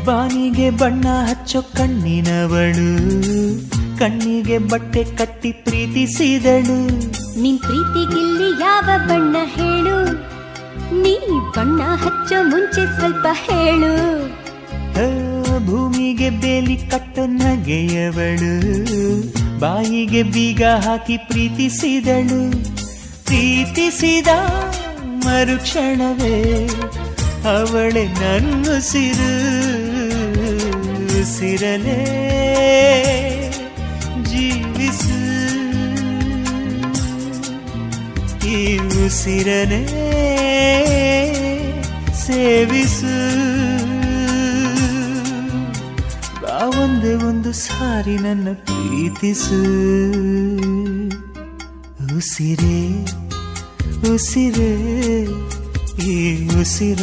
ಬಾನಿಗೆ ಬಣ್ಣ ಹಚ್ಚೋ ಕಣ್ಣಿನವಳು, ಕಣ್ಣಿಗೆ ಬಟ್ಟೆ ಕಟ್ಟಿ ಪ್ರೀತಿಸಿದಳು. ನಿನ್ ಪ್ರೀತಿಗಿಲ್ಲಿ ಯಾವ ಬಣ್ಣ ಹೇಳು, ನೀ ಬಣ್ಣ ಹಚ್ಚೋ ಮುಂಚೆ ಸ್ವಲ್ಪ ಹೇಳು. ಭೂಮಿಗೆ ಬೇಲಿ ಕಟ್ಟೋ ನಗೆಯವಳು, ಬಾಯಿಗೆ ಬೀಗ ಹಾಕಿ ಪ್ರೀತಿಸಿದಳು. ಪ್ರೀತಿಸಿದ ಮರುಕ್ಷಣವೇ ಅವಳೆ ನನ್ನುಸಿರು, ಉಸಿರಲೇ ಜೀವಿಸು, ಈ ಉಸಿರನೇ ಸೇವಿಸು. ಒಂದೇ ಒಂದು ಸಾರಿ ನನ್ನ ಪ್ರೀತಿಸು, ಉಸಿರೇ ಉಸಿರೇ ಈ ಉಸಿರ